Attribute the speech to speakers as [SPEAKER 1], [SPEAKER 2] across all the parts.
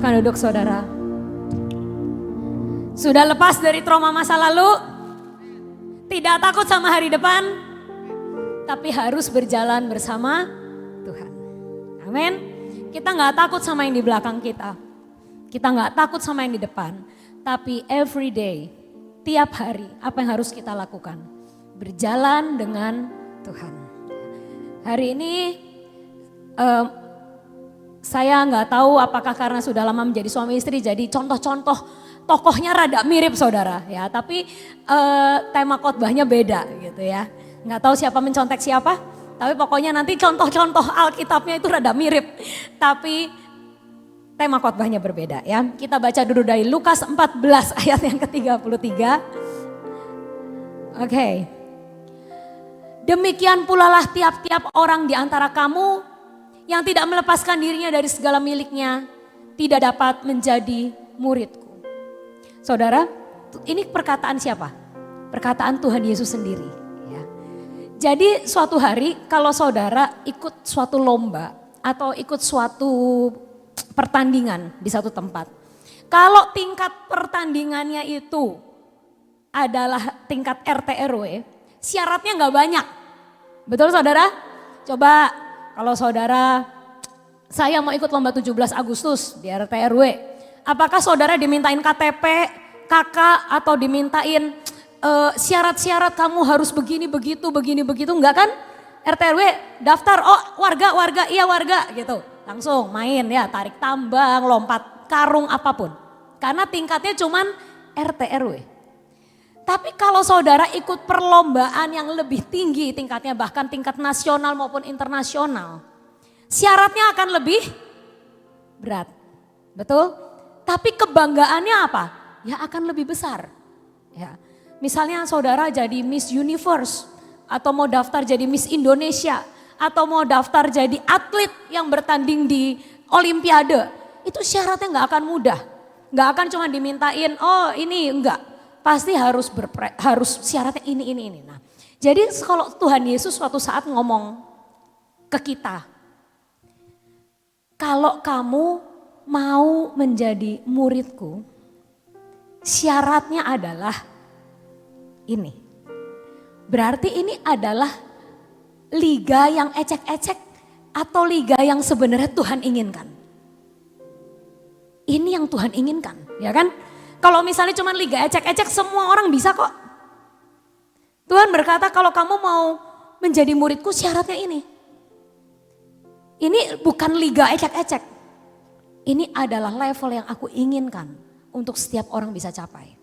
[SPEAKER 1] Silahkan duduk saudara. Sudah lepas dari trauma masa lalu? Tidak takut sama hari depan? Tapi harus berjalan bersama Tuhan. Amin. Kita gak takut sama yang di belakang kita. Kita gak takut sama yang di depan. Tapi every day, tiap hari, apa yang harus kita lakukan? Berjalan dengan Tuhan. Hari ini saya nggak tahu apakah karena sudah lama menjadi suami istri, jadi contoh-contoh tokohnya rada mirip saudara ya, tapi tema khotbahnya beda gitu ya. Nggak tahu siapa mencontek siapa, tapi pokoknya nanti contoh-contoh Alkitabnya itu rada mirip, tapi tema khotbahnya berbeda ya. Kita baca dulu dari Lukas 14 ayat yang ke-33. Oke. Demikian pula lah tiap-tiap orang di antara kamu yang tidak melepaskan dirinya dari segala miliknya tidak dapat menjadi muridku. Saudara, ini perkataan siapa? Perkataan Tuhan Yesus sendiri. Ya. Jadi suatu hari kalau saudara ikut suatu lomba atau ikut suatu pertandingan di satu tempat. Kalau tingkat pertandingannya itu adalah tingkat RT RW, syaratnya nggak banyak. Betul saudara? Coba kalau saudara, saya mau ikut lomba 17 Agustus di RT RW. Apakah saudara dimintain KTP, KK atau dimintain syarat-syarat kamu harus begini begitu, enggak kan? RT RW daftar, oh warga, iya warga gitu. Langsung main ya, tarik tambang, lompat karung apapun. Karena tingkatnya cuman RT RW. Tapi kalau saudara ikut perlombaan yang lebih tinggi tingkatnya, bahkan tingkat nasional maupun internasional, syaratnya akan lebih berat. Betul? Tapi kebanggaannya apa? Ya akan lebih besar. Ya. Misalnya saudara jadi Miss Universe, atau mau daftar jadi Miss Indonesia, atau mau daftar jadi atlet yang bertanding di Olimpiade, itu syaratnya nggak akan mudah. Nggak akan cuma dimintain, oh ini enggak. Pasti harus syaratnya ini. Nah, jadi kalau Tuhan Yesus suatu saat ngomong ke kita, kalau kamu mau menjadi muridku, syaratnya adalah ini. Berarti ini adalah liga yang ecek-ecek atau liga yang sebenarnya Tuhan inginkan. Ini yang Tuhan inginkan, ya kan? Kalau misalnya cuma liga ecek-ecek semua orang bisa kok. Tuhan berkata kalau kamu mau menjadi muridku syaratnya ini. Ini bukan liga ecek-ecek. Ini adalah level yang aku inginkan untuk setiap orang bisa capai.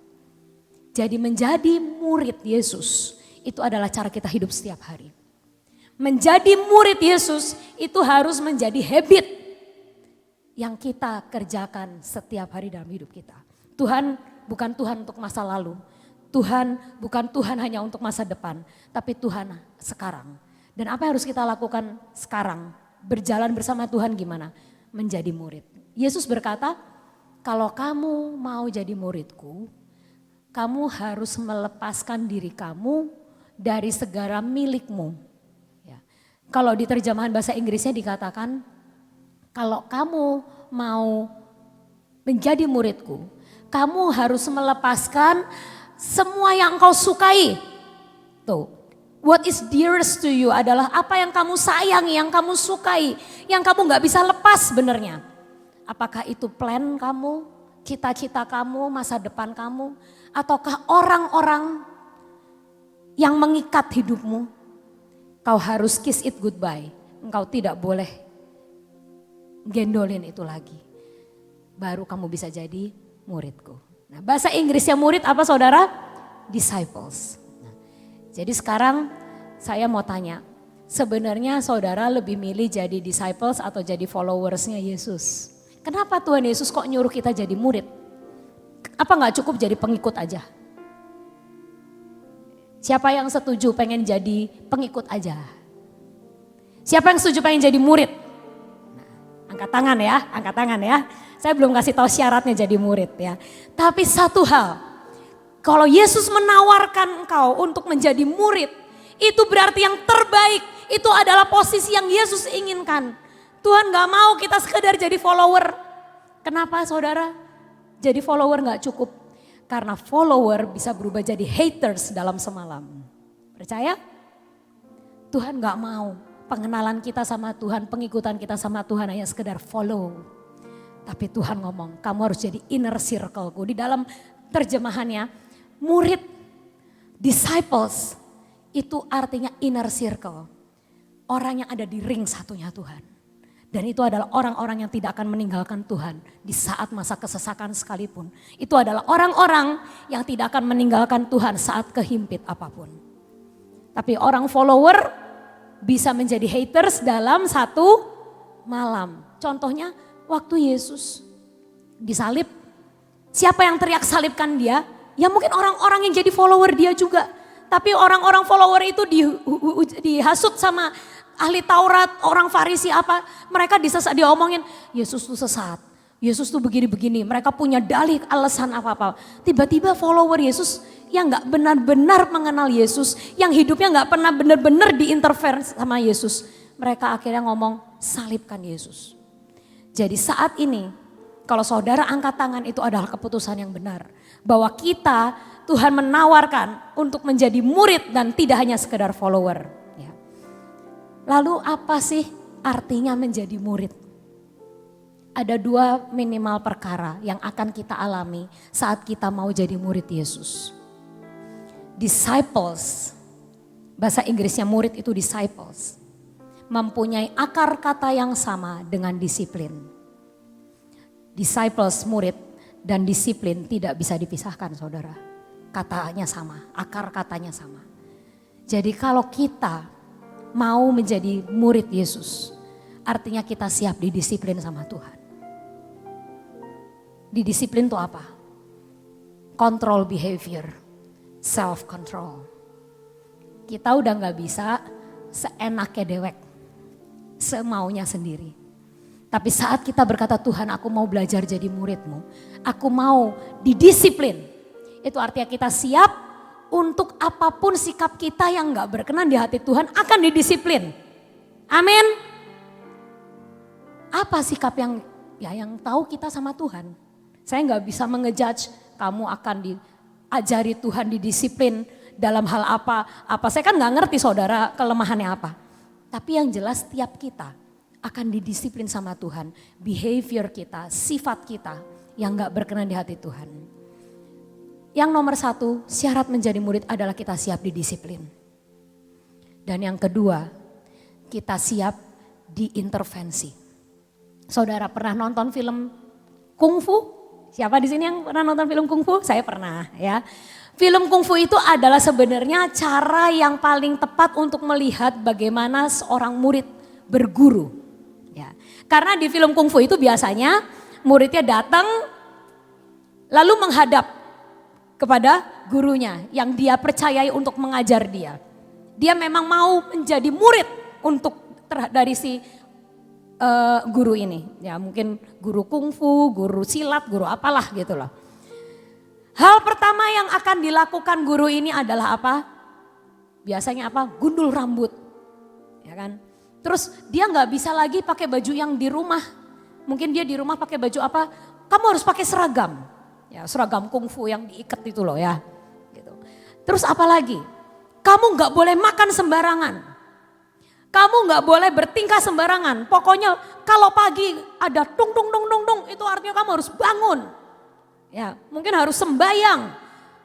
[SPEAKER 1] Jadi menjadi murid Yesus itu adalah cara kita hidup setiap hari. Menjadi murid Yesus itu harus menjadi habit yang kita kerjakan setiap hari dalam hidup kita. Tuhan bukan Tuhan untuk masa lalu. Tuhan bukan Tuhan hanya untuk masa depan. Tapi Tuhan sekarang. Dan apa yang harus kita lakukan sekarang? Berjalan bersama Tuhan gimana? Menjadi murid. Yesus berkata, kalau kamu mau jadi muridku, kamu harus melepaskan diri kamu dari segala milikmu. Ya. Kalau di terjemahan bahasa Inggrisnya dikatakan, kalau kamu mau menjadi muridku, kamu harus melepaskan semua yang engkau sukai. Tuh, what is dearest to you adalah apa yang kamu sayangi, yang kamu sukai, yang kamu gak bisa lepas sebenarnya. Apakah itu plan kamu, cita-cita kamu, masa depan kamu, ataukah orang-orang yang mengikat hidupmu? Kau harus kiss it goodbye. Engkau tidak boleh gendolin itu lagi. Baru kamu bisa jadi muridku. Nah, bahasa Inggrisnya murid apa saudara? Disciples. Nah, jadi sekarang saya mau tanya, sebenarnya saudara lebih milih jadi disciples atau jadi followersnya Yesus? Kenapa Tuhan Yesus kok nyuruh kita jadi murid? Apa gak cukup jadi pengikut aja? Siapa yang setuju pengen jadi pengikut aja? Siapa yang setuju pengen jadi murid? Nah, angkat tangan ya. Saya belum kasih tahu syaratnya jadi murid ya. Tapi satu hal, kalau Yesus menawarkan engkau untuk menjadi murid, itu berarti yang terbaik. Itu adalah posisi yang Yesus inginkan. Tuhan gak mau kita sekedar jadi follower. Kenapa saudara? Jadi follower gak cukup. Karena follower bisa berubah jadi haters dalam semalam. Percaya? Tuhan gak mau pengenalan kita sama Tuhan, pengikutan kita sama Tuhan hanya sekedar follow. Tapi Tuhan ngomong, kamu harus jadi inner circleku. Di dalam terjemahannya, murid, disciples, itu artinya inner circle. Orang yang ada di ring satunya Tuhan. Dan itu adalah orang-orang yang tidak akan meninggalkan Tuhan di saat masa kesesakan sekalipun. Itu adalah orang-orang yang tidak akan meninggalkan Tuhan saat kehimpit apapun. Tapi orang follower bisa menjadi haters dalam satu malam. Contohnya waktu Yesus disalib. Siapa yang teriak salibkan dia? Ya mungkin orang-orang yang jadi follower dia juga. Tapi orang-orang follower itu dihasut sama ahli Taurat, orang Farisi apa. Mereka diomongin Yesus tuh sesat. Yesus tuh begini-begini. Mereka punya dalih alasan apa-apa. Tiba-tiba follower Yesus yang gak benar-benar mengenal Yesus. Yang hidupnya gak pernah benar-benar diintervensi sama Yesus. Mereka akhirnya ngomong salibkan Yesus. Jadi saat ini kalau saudara angkat tangan itu adalah keputusan yang benar. Bahwa kita Tuhan menawarkan untuk menjadi murid dan tidak hanya sekedar follower. Ya. Lalu apa sih artinya menjadi murid? Ada dua minimal perkara yang akan kita alami saat kita mau jadi murid Yesus. Disciples, bahasa Inggrisnya murid itu disciples. Mempunyai akar kata yang sama dengan disiplin. Disciples, murid dan disiplin tidak bisa dipisahkan saudara. Katanya sama, akar katanya sama. Jadi kalau kita mau menjadi murid Yesus, artinya kita siap didisiplin sama Tuhan. Didisiplin itu apa? Control behavior, self control. Kita udah gak bisa seenaknya dewek, semaunya sendiri. Tapi saat kita berkata Tuhan aku mau belajar jadi muridmu, aku mau didisiplin. Itu artinya kita siap untuk apapun sikap kita yang gak berkenan di hati Tuhan akan didisiplin. Amin. Apa sikap yang tahu kita sama Tuhan? Saya gak bisa mengejudge kamu akan diajari Tuhan didisiplin dalam hal apa. Saya kan gak ngerti saudara kelemahannya apa. Tapi yang jelas setiap kita akan didisiplin sama Tuhan. Behavior kita, sifat kita yang gak berkenan di hati Tuhan. Yang nomor satu, syarat menjadi murid adalah kita siap didisiplin. Dan yang kedua, kita siap diintervensi. Saudara pernah nonton film kungfu? Siapa di sini yang pernah nonton film kungfu? Saya pernah ya. Film kungfu itu adalah sebenarnya cara yang paling tepat untuk melihat bagaimana seorang murid berguru. Ya. Karena di film kungfu itu biasanya muridnya datang lalu menghadap kepada gurunya yang dia percayai untuk mengajar dia. Dia memang mau menjadi murid untuk dari si guru ini. Ya mungkin guru kungfu, guru silat, guru apalah gitu loh. Hal pertama yang akan dilakukan guru ini adalah apa? Biasanya apa? Gundul rambut. Ya kan? Terus dia nggak bisa lagi pakai baju yang di rumah. Mungkin dia di rumah pakai baju apa? Kamu harus pakai seragam. Ya, seragam kungfu yang diikat itu loh ya. Gitu. Terus apa lagi? Kamu nggak boleh makan sembarangan. Kamu nggak boleh bertingkah sembarangan. Pokoknya kalau pagi ada dung dung dung dung dung itu artinya kamu harus bangun. Ya, mungkin harus sembayang.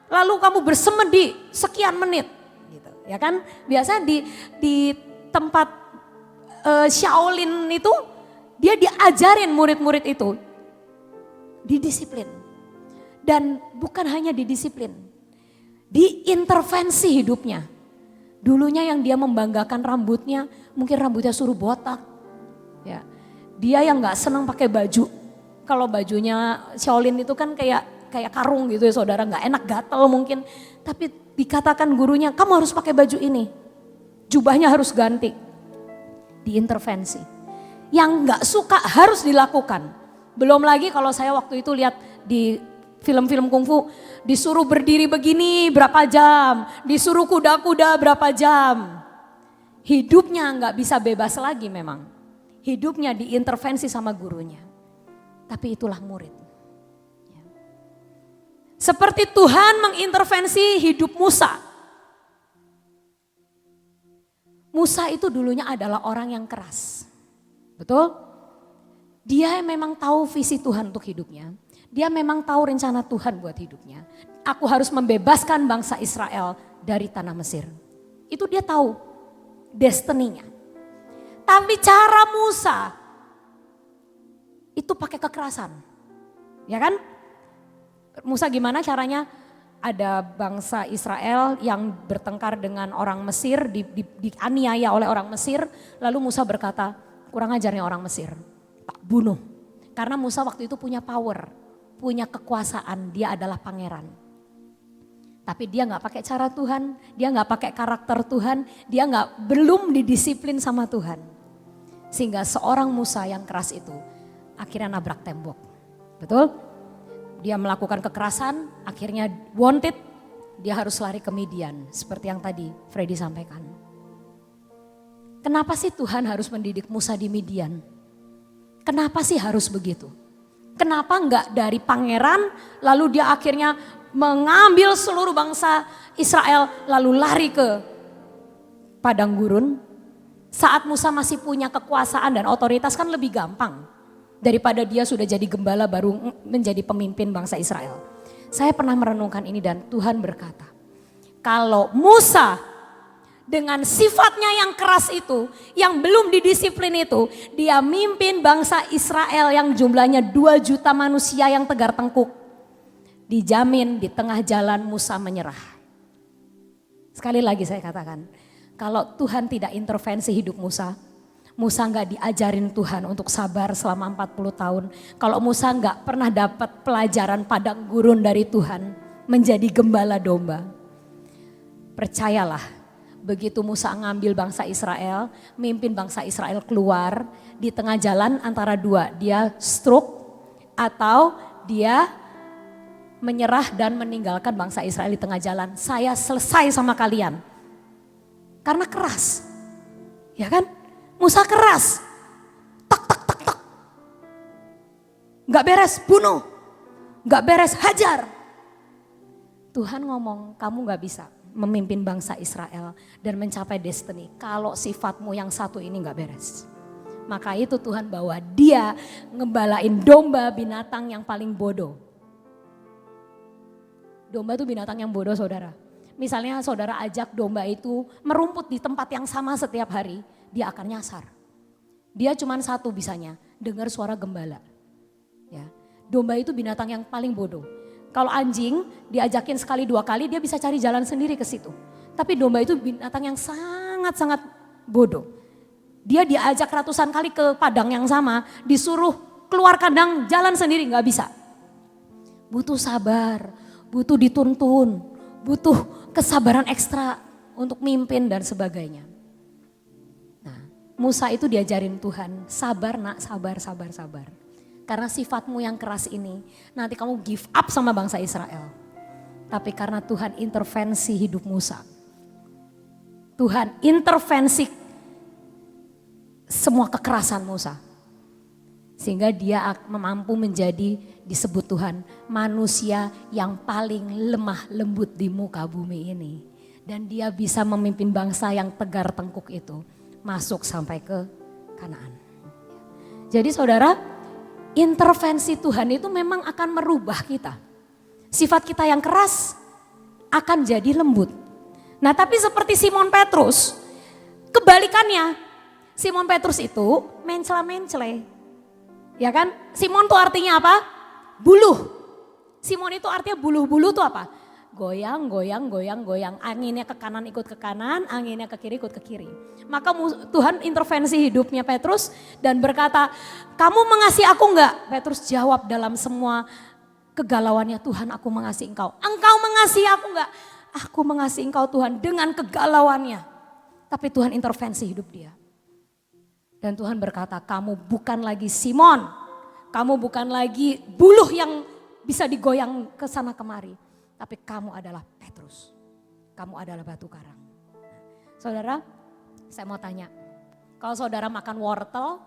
[SPEAKER 1] Lalu kamu bersemedi sekian menit. Gitu, ya kan? Biasanya di tempat Shaolin itu dia diajarin murid-murid itu didisiplin. Dan bukan hanya didisiplin, diintervensi hidupnya. Dulunya yang dia membanggakan rambutnya, mungkin rambutnya suruh botak. Ya, dia yang nggak senang pakai baju. Kalau bajunya Shaolin itu kan kayak karung gitu ya saudara, nggak enak gatel mungkin. Tapi dikatakan gurunya, kamu harus pakai baju ini, jubahnya harus ganti. Diintervensi. Yang nggak suka harus dilakukan. Belum lagi kalau saya waktu itu lihat di film-film kungfu disuruh berdiri begini berapa jam, disuruh kuda-kuda berapa jam. Hidupnya nggak bisa bebas lagi memang. Hidupnya diintervensi sama gurunya. Tapi itulah murid. Ya. Seperti Tuhan mengintervensi hidup Musa. Musa itu dulunya adalah orang yang keras. Betul? Dia memang tahu visi Tuhan untuk hidupnya. Dia memang tahu rencana Tuhan buat hidupnya. Aku harus membebaskan bangsa Israel dari tanah Mesir. Itu dia tahu destiny-nya. Tapi cara Musa itu pakai kekerasan. Ya kan? Musa gimana caranya? Ada bangsa Israel yang bertengkar dengan orang Mesir, dianiaya oleh orang Mesir. Lalu Musa berkata, kurang ajarnya orang Mesir, tak bunuh. Karena Musa waktu itu punya power, punya kekuasaan, dia adalah pangeran. Tapi dia gak pakai cara Tuhan, dia gak pakai karakter Tuhan, dia belum didisiplin sama Tuhan. Sehingga seorang Musa yang keras itu akhirnya nabrak tembok. Betul? Dia melakukan kekerasan, akhirnya wanted, dia harus lari ke Midian. Seperti yang tadi Freddy sampaikan. Kenapa sih Tuhan harus mendidik Musa di Midian? Kenapa sih harus begitu? Kenapa enggak dari pangeran lalu dia akhirnya mengambil seluruh bangsa Israel lalu lari ke padang gurun? Saat Musa masih punya kekuasaan dan otoritas kan lebih gampang. Daripada dia sudah jadi gembala baru menjadi pemimpin bangsa Israel. Saya pernah merenungkan ini dan Tuhan berkata, kalau Musa dengan sifatnya yang keras itu, yang belum didisiplin itu, dia mimpin bangsa Israel yang jumlahnya 2 juta manusia yang tegar tengkuk. Dijamin di tengah jalan Musa menyerah. Sekali lagi saya katakan, kalau Tuhan tidak intervensi hidup Musa nggak diajarin Tuhan untuk sabar selama 40 tahun. Kalau Musa nggak pernah dapat pelajaran padang gurun dari Tuhan menjadi gembala domba. Percayalah, begitu Musa ngambil bangsa Israel, mimpin bangsa Israel keluar di tengah jalan antara dua, dia stroke atau dia menyerah dan meninggalkan bangsa Israel di tengah jalan. Saya selesai sama kalian. Karena keras. Ya kan? Musa keras. Tak tak tak tak. Gak beres bunuh. Gak beres hajar. Tuhan ngomong, kamu gak bisa memimpin bangsa Israel dan mencapai destiny kalau sifatmu yang satu ini gak beres. Maka itu Tuhan bawa dia ngebalain domba, binatang yang paling bodoh. Domba itu binatang yang bodoh saudara. Misalnya saudara ajak domba itu merumput di tempat yang sama setiap hari, dia akan nyasar. Dia cuma satu bisanya, dengar suara gembala. Ya, domba itu binatang yang paling bodoh. Kalau anjing diajakin sekali 2 kali dia bisa cari jalan sendiri ke situ. Tapi domba itu binatang yang sangat-sangat bodoh. Dia diajak ratusan kali ke padang yang sama, disuruh keluar kandang jalan sendiri nggak bisa. Butuh sabar, butuh dituntun, butuh kesabaran ekstra untuk mimpin dan sebagainya. Nah, Musa itu diajarin Tuhan, sabar nak, sabar, sabar, sabar. Karena sifatmu yang keras ini, nanti kamu give up sama bangsa Israel. Tapi karena Tuhan intervensi hidup Musa. Tuhan intervensi semua kekerasan Musa. Sehingga dia mampu menjadi disebut Tuhan manusia yang paling lemah lembut di muka bumi ini. Dan dia bisa memimpin bangsa yang tegar tengkuk itu masuk sampai ke Kanaan. Jadi saudara, intervensi Tuhan itu memang akan merubah kita. Sifat kita yang keras akan jadi lembut. Nah tapi seperti Simon Petrus, kebalikannya. Simon Petrus itu mencela-mencele. Ya kan? Simon tuh artinya apa? Buluh. Simon itu artinya buluh-buluh tuh apa? Goyang, goyang, goyang, goyang. Anginnya ke kanan ikut ke kanan, anginnya ke kiri ikut ke kiri. Maka Tuhan intervensi hidupnya Petrus dan berkata, kamu mengasihi aku enggak? Petrus jawab dalam semua kegalauannya, Tuhan aku mengasihi engkau. Engkau mengasihi aku enggak? Aku mengasihi engkau Tuhan dengan kegalauannya. Tapi Tuhan intervensi hidup dia. Dan Tuhan berkata, kamu bukan lagi Simon. Kamu bukan lagi buluh yang bisa digoyang ke sana kemari. Tapi kamu adalah Petrus. Kamu adalah batu karang. Saudara, saya mau tanya. Kalau saudara makan wortel,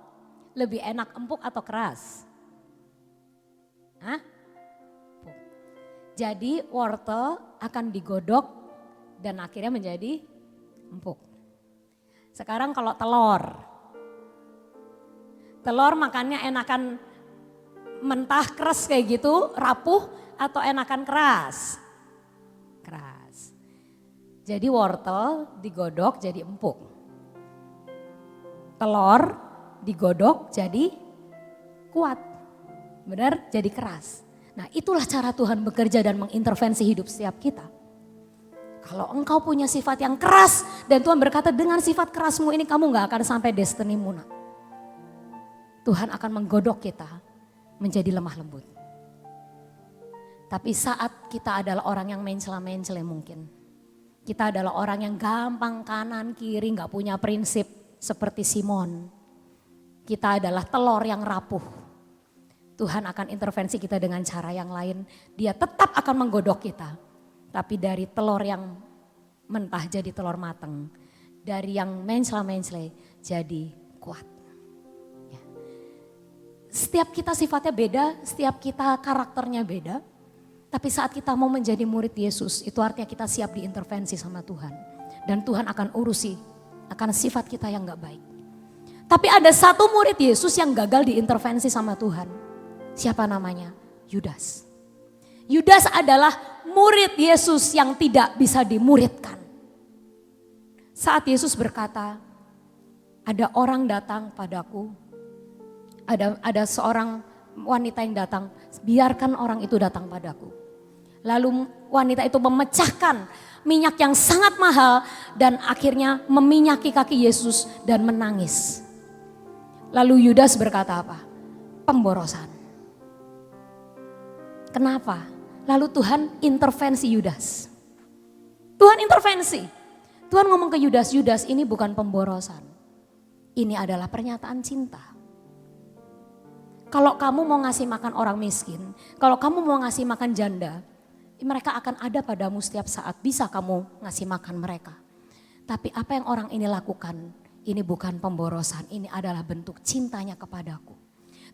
[SPEAKER 1] lebih enak empuk atau keras? Hah? Empuk. Jadi wortel akan digodok dan akhirnya menjadi empuk. Sekarang kalau telur. Telur makannya enakan mentah keras kayak gitu, rapuh atau enakan keras? Keras. Jadi wortel digodok jadi empuk. Telur digodok jadi kuat. Benar? Jadi keras. Nah, itulah cara Tuhan bekerja dan mengintervensi hidup setiap kita. Kalau engkau punya sifat yang keras dan Tuhan berkata dengan sifat kerasmu ini kamu gak akan sampai destinimu. Nak. Tuhan akan menggodok kita menjadi lemah lembut. Tapi saat kita adalah orang yang mencela-mencela mungkin. Kita adalah orang yang gampang kanan kiri gak punya prinsip seperti Simon. Kita adalah telur yang rapuh. Tuhan akan intervensi kita dengan cara yang lain. Dia tetap akan menggodok kita. Tapi dari telur yang mentah jadi telur mateng. Dari yang mencela-mencela jadi kuat. Ya. Setiap kita sifatnya beda, setiap kita karakternya beda. Tapi saat kita mau menjadi murid Yesus, itu artinya kita siap diintervensi sama Tuhan. Dan Tuhan akan urusi akan sifat kita yang gak baik. Tapi ada satu murid Yesus yang gagal diintervensi sama Tuhan. Siapa namanya? Yudas. Yudas adalah murid Yesus yang tidak bisa dimuridkan. Saat Yesus berkata, ada orang datang padaku, ada seorang wanita yang datang, biarkan orang itu datang padaku. Lalu wanita itu memecahkan minyak yang sangat mahal dan akhirnya meminyaki kaki Yesus dan menangis. Lalu Yudas berkata apa? Pemborosan. Kenapa? Lalu Tuhan intervensi Yudas. Tuhan intervensi. Tuhan ngomong ke Yudas, Yudas ini bukan pemborosan. Ini adalah pernyataan cinta. Kalau kamu mau ngasih makan orang miskin, kalau kamu mau ngasih makan janda, mereka akan ada padamu setiap saat, bisa kamu ngasih makan mereka. Tapi apa yang orang ini lakukan, ini bukan pemborosan, ini adalah bentuk cintanya kepadaku.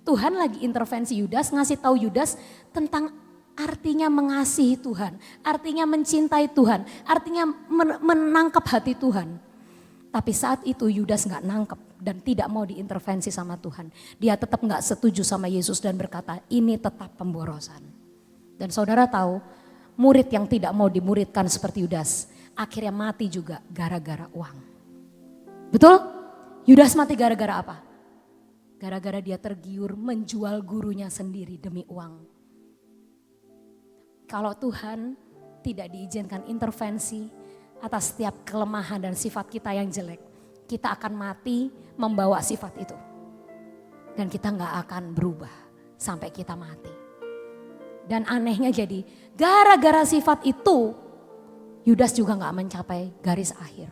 [SPEAKER 1] Tuhan lagi intervensi Yudas, ngasih tahu Yudas tentang artinya mengasihi Tuhan, artinya mencintai Tuhan, artinya menangkap hati Tuhan. Tapi saat itu Yudas gak nangkep dan tidak mau diintervensi sama Tuhan. Dia tetap gak setuju sama Yesus dan berkata ini tetap pemborosan. Dan saudara tahu murid yang tidak mau dimuridkan seperti Yudas akhirnya mati juga gara-gara uang. Betul? Yudas mati gara-gara apa? Gara-gara dia tergiur menjual gurunya sendiri demi uang. Kalau Tuhan tidak diizinkan intervensi atas setiap kelemahan dan sifat kita yang jelek, kita akan mati membawa sifat itu. Dan kita gak akan berubah sampai kita mati. Dan anehnya jadi gara-gara sifat itu Yudas juga gak mencapai garis akhir.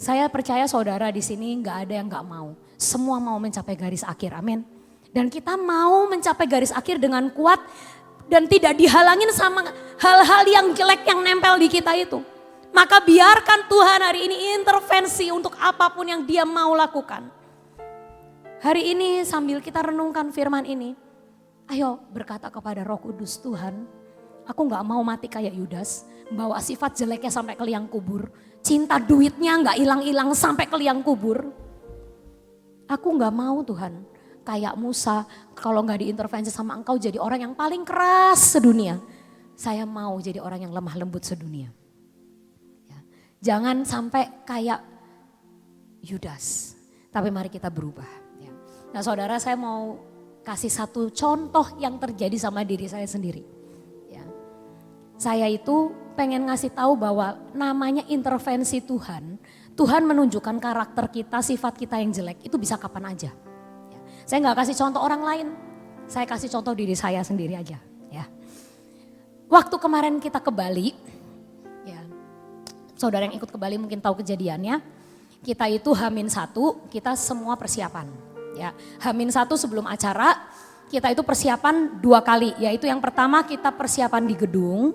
[SPEAKER 1] Saya percaya saudara di sini gak ada yang gak mau. Semua mau mencapai garis akhir, amin. Dan kita mau mencapai garis akhir dengan kuat dan tidak dihalangin sama hal-hal yang jelek yang nempel di kita itu. Maka biarkan Tuhan hari ini intervensi untuk apapun yang dia mau lakukan. Hari ini sambil kita renungkan firman ini, ayo berkata kepada Roh Kudus, Tuhan, aku gak mau mati kayak Yudas, bawa sifat jeleknya sampai ke liang kubur. Cinta duitnya gak hilang-hilang sampai ke liang kubur. Aku gak mau Tuhan. Kayak Musa, kalau gak diintervensi sama engkau jadi orang yang paling keras sedunia. Saya mau jadi orang yang lemah lembut sedunia. Ya. Jangan sampai kayak Yudas. Tapi mari kita berubah. Ya. Nah saudara, saya mau kasih satu contoh yang terjadi sama diri saya sendiri. Ya. Saya itu pengen ngasih tahu bahwa namanya intervensi Tuhan. Tuhan menunjukkan karakter kita, sifat kita yang jelek itu bisa kapan aja. Saya gak kasih contoh orang lain, saya kasih contoh diri saya sendiri aja. Ya. Waktu kemarin kita ke Bali, ya, saudara yang ikut ke Bali mungkin tahu kejadiannya. Kita itu H-1, kita semua persiapan. Ya. H-1 sebelum acara, kita itu persiapan 2 kali. Yaitu yang pertama kita persiapan di gedung,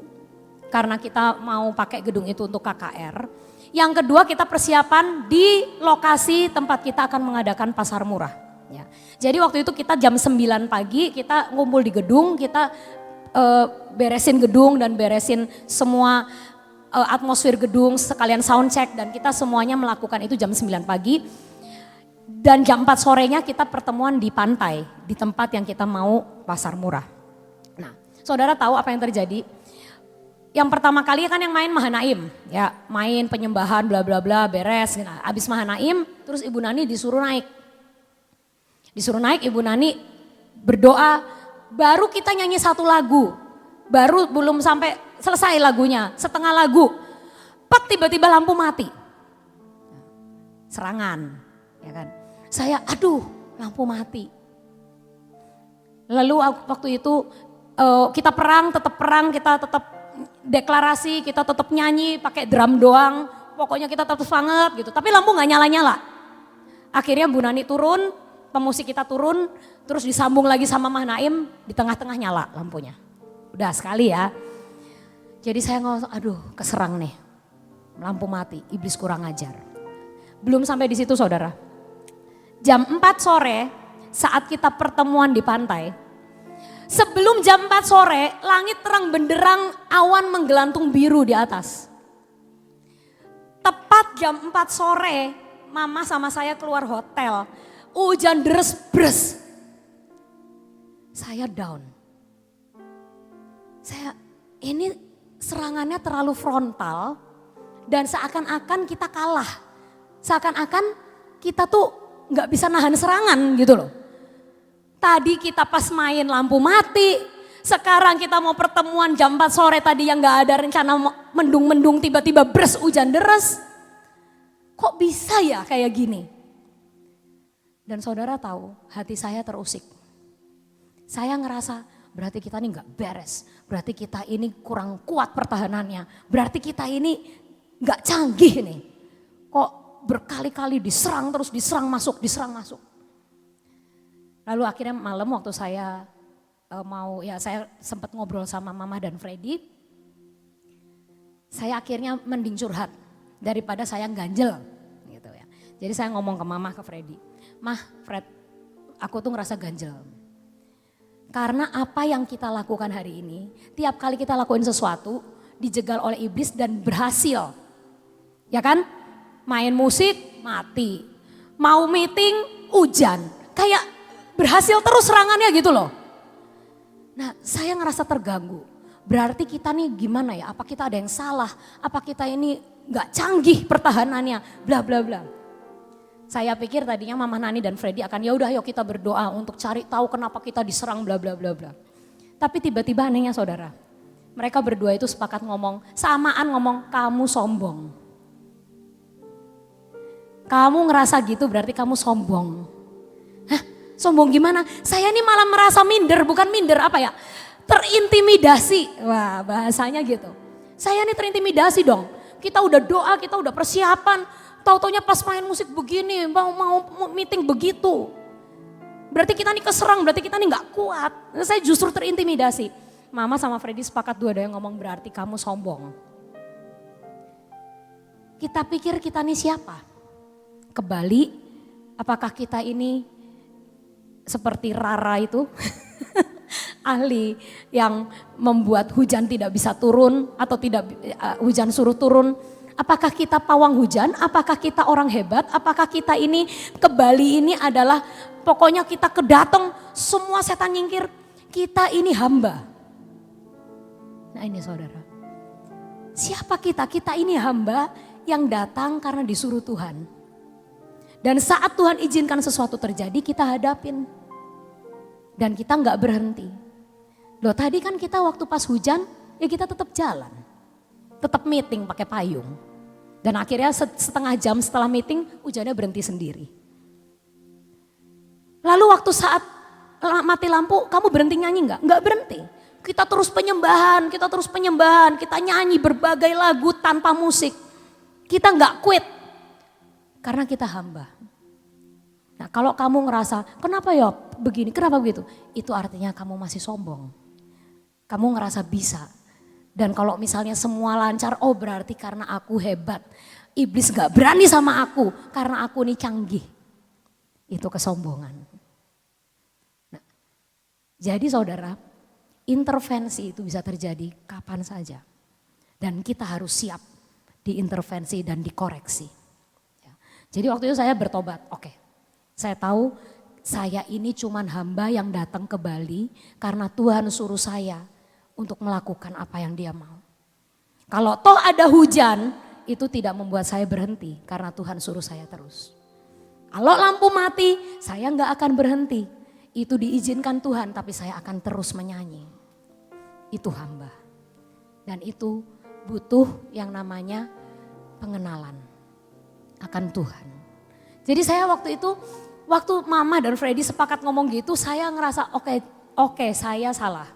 [SPEAKER 1] karena kita mau pakai gedung itu untuk KKR. Yang kedua kita persiapan di lokasi tempat kita akan mengadakan pasar murah. Ya. Jadi waktu itu kita jam 9 pagi kita ngumpul di gedung, kita beresin gedung dan beresin semua atmosfer gedung sekalian sound check dan kita semuanya melakukan itu jam 9 pagi. Dan jam 4 sorenya kita pertemuan di pantai, di tempat yang kita mau pasar murah. Nah, saudara tahu apa yang terjadi? Yang pertama kali kan yang main Mahanaim, ya main penyembahan bla bla bla beres. Nah, abis Mahanaim terus Ibu Nani disuruh naik. Disuruh naik Ibu Nani berdoa, baru kita nyanyi satu lagu. Baru belum sampai selesai lagunya, setengah lagu. Tiba-tiba lampu mati. Serangan, ya kan. Saya aduh lampu mati. Lalu waktu itu kita perang, kita tetap deklarasi, kita tetap nyanyi pakai drum doang. Pokoknya kita tetap banget gitu. Tapi lampu gak nyala-nyala. Akhirnya Bu Nani turun, pemusik kita turun, terus disambung lagi sama Mah Naim, di tengah-tengah nyala lampunya. Udah sekali ya. Jadi saya ngomong, aduh keserang nih. Lampu mati, iblis kurang ajar. Belum sampai di situ saudara. Jam 4 sore saat kita pertemuan di pantai. Sebelum jam 4 sore langit terang benderang, awan menggelantung biru di atas. Tepat jam 4 sore mama sama saya keluar hotel. Hujan deres-bres. Saya down. Ini serangannya terlalu frontal dan seakan-akan kita kalah. Seakan-akan kita tuh gak bisa nahan serangan gitu loh. Tadi kita pas main lampu mati, sekarang kita mau pertemuan jam 4 sore tadi yang gak ada rencana mendung-mendung tiba-tiba bres hujan deres. Kok bisa ya kayak gini? Dan saudara tahu hati saya terusik. Saya ngerasa berarti kita ini gak beres, berarti kita ini kurang kuat pertahanannya, berarti kita ini gak canggih nih. Kok berkali-kali diserang terus, diserang masuk. Lalu akhirnya malam waktu saya saya sempat ngobrol sama Mama dan Freddy. Saya akhirnya mending curhat daripada saya ganjel gitu ya. Jadi saya ngomong ke Mama, ke Freddy. Mah, Fred, aku tuh ngerasa ganjel. Karena apa yang kita lakukan hari ini, tiap kali kita lakuin sesuatu dijegal oleh iblis dan berhasil. Ya kan? Main musik, mati. Mau meeting, hujan. Kayak berhasil terus serangannya gitu loh. Nah saya ngerasa terganggu. Berarti kita nih gimana ya? Apa kita ada yang salah? Apa kita ini gak canggih pertahanannya? Bla bla bla. Saya pikir tadinya Mama Nani dan Freddy akan ya udah yuk kita berdoa untuk cari tahu kenapa kita diserang bla bla bla bla. Tapi tiba-tiba anehnya saudara. Mereka berdua itu sepakat ngomong, samaan ngomong kamu sombong. Kamu ngerasa gitu berarti kamu sombong. Hah? Sombong gimana? Saya ini malah merasa minder, bukan minder apa ya? Terintimidasi. Wah bahasanya gitu. Saya ini terintimidasi dong. Kita udah doa, kita udah persiapan. Tahu-taunya pas main musik begini, mau meeting begitu. Berarti kita nih keserang, berarti kita nih gak kuat. Saya justru terintimidasi. Mama sama Freddy sepakat dua ada yang ngomong berarti kamu sombong. Kita pikir kita nih siapa? Ke Bali, apakah kita ini seperti Rara itu? Ahli yang membuat hujan tidak bisa turun atau tidak hujan suruh turun. Apakah kita pawang hujan? Apakah kita orang hebat? Apakah kita ini ke Bali ini adalah pokoknya kita kedatang semua setan nyingkir. Kita ini hamba. Nah ini saudara. Siapa kita? Kita ini hamba yang datang karena disuruh Tuhan. Dan saat Tuhan izinkan sesuatu terjadi kita hadapin. Dan kita nggak berhenti. Loh tadi kan kita waktu pas hujan ya kita tetap jalan. Tetap meeting pakai payung. Dan akhirnya setengah jam setelah meeting hujannya berhenti sendiri. Lalu waktu saat mati lampu kamu berhenti nyanyi enggak? Enggak berhenti. Kita terus penyembahan, kita nyanyi berbagai lagu tanpa musik. Kita enggak quit. Karena kita hamba. Nah kalau kamu ngerasa kenapa ya begini, kenapa begitu? Itu artinya kamu masih sombong. Kamu ngerasa bisa. Dan kalau misalnya semua lancar, oh berarti karena aku hebat. Iblis gak berani sama aku karena aku ini canggih. Itu kesombongan. Jadi saudara, intervensi itu bisa terjadi kapan saja. Dan kita harus siap diintervensi dan dikoreksi. Ya. Jadi waktu itu saya bertobat, oke. Saya tahu saya ini cuman hamba yang datang ke Bali karena Tuhan suruh saya untuk melakukan apa yang Dia mau. Kalau toh ada hujan, itu tidak membuat saya berhenti karena Tuhan suruh saya terus. Kalau lampu mati, saya nggak akan berhenti. Itu diizinkan Tuhan, tapi saya akan terus menyanyi. Itu hamba. Dan itu butuh yang namanya pengenalan akan Tuhan. Jadi saya waktu itu, waktu Mama dan Freddy sepakat ngomong gitu, saya ngerasa oke, saya salah.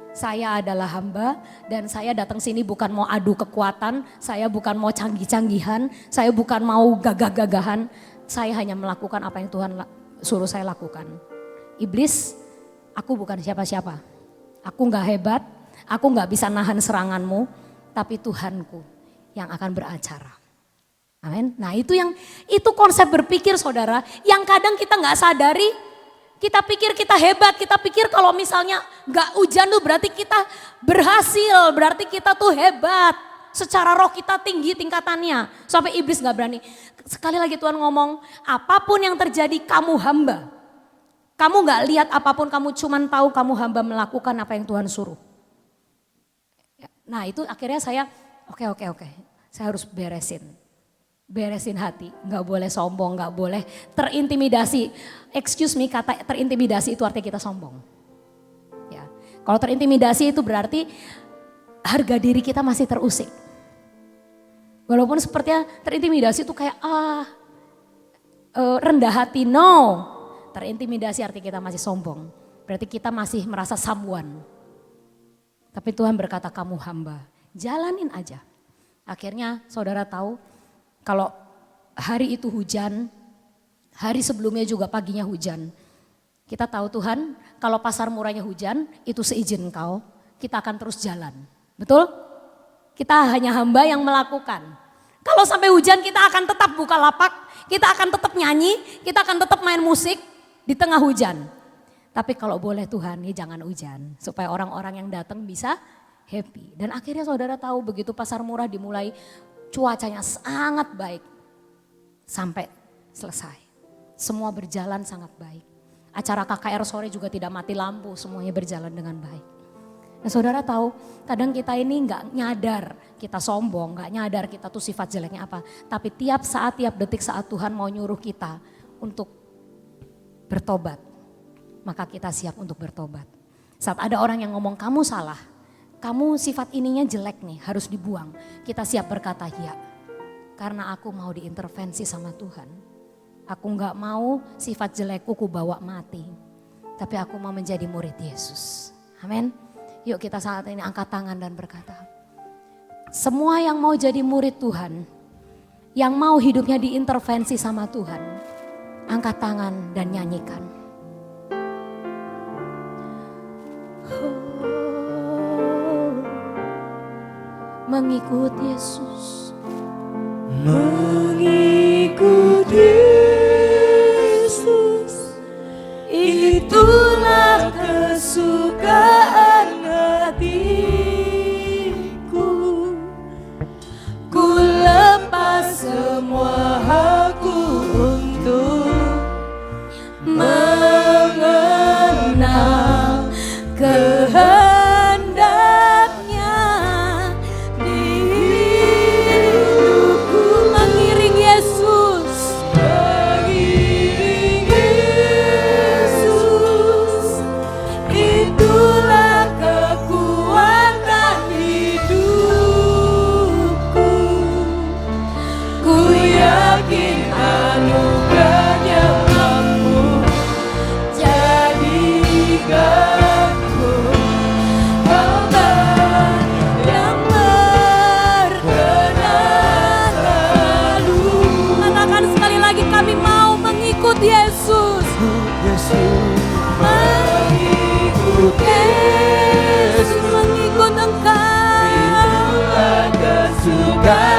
[SPEAKER 1] Saya adalah hamba dan saya datang sini bukan mau adu kekuatan, saya bukan mau canggih-canggihan, saya bukan mau gagah-gagahan. Saya hanya melakukan apa yang Tuhan suruh saya lakukan. Iblis, aku bukan siapa-siapa. Aku gak hebat, aku gak bisa nahan seranganmu, tapi Tuhanku yang akan beracara. Amin. Nah itu konsep berpikir saudara, yang kadang kita gak sadari. Kita pikir kita hebat, kita pikir kalau misalnya gak hujan tuh berarti kita berhasil, berarti kita tuh hebat. Secara roh kita tinggi tingkatannya, sampai iblis gak berani. Sekali lagi Tuhan ngomong, apapun yang terjadi kamu hamba. Kamu gak lihat apapun, kamu cuman tahu kamu hamba melakukan apa yang Tuhan suruh. Nah itu akhirnya saya, oke. Saya harus beresin hati, gak boleh sombong, gak boleh terintimidasi. Excuse me, kata terintimidasi itu artinya kita sombong. Ya, kalau terintimidasi itu berarti harga diri kita masih terusik. Walaupun sepertinya terintimidasi itu kayak rendah hati, no. Terintimidasi artinya kita masih sombong. Berarti kita masih merasa someone. Tapi Tuhan berkata kamu hamba, jalanin aja. Akhirnya saudara tahu kalau hari itu hujan, hari sebelumnya juga paginya hujan. Kita tahu Tuhan kalau pasar murahnya hujan itu seizin Engkau, kita akan terus jalan. Betul? Kita hanya hamba yang melakukan. Kalau sampai hujan kita akan tetap buka lapak, kita akan tetap nyanyi, kita akan tetap main musik di tengah hujan. Tapi kalau boleh Tuhan, ya jangan hujan. Supaya orang-orang yang datang bisa happy. Dan akhirnya saudara tahu begitu pasar murah dimulai, cuacanya sangat baik. Sampai selesai. Semua berjalan sangat baik. Acara KKR sore juga tidak mati lampu, semuanya berjalan dengan baik. Nah saudara tahu, kadang kita ini gak nyadar kita sombong, gak nyadar kita tuh sifat jeleknya apa. Tapi tiap saat, tiap detik saat Tuhan mau nyuruh kita untuk bertobat, maka kita siap untuk bertobat. Saat ada orang yang ngomong kamu salah, kamu sifat ininya jelek nih, harus dibuang. Kita siap berkata ya, karena aku mau diintervensi sama Tuhan. Aku gak mau sifat jelekku ku bawa mati, tapi aku mau menjadi murid Yesus. Amin. Yuk kita saat ini angkat tangan dan berkata, semua yang mau jadi murid Tuhan, yang mau hidupnya diintervensi sama Tuhan, angkat tangan dan nyanyikan. Mengikut Yesus,
[SPEAKER 2] mengikut Yesus, itulah kesukaan hatiku. Ku lepas semua hakku untuk mengenal kehendaknya di hidupku. Mengiring Yesus, itulah kekuatan hidupku. Ku yakin anugerahnya mampu jadikanku korban yang berkenan lalu. Katakan sekali lagi, kami mau mengikut Yesus. Mengikut Yesus, mengikut Engkau. Itulah kesukaan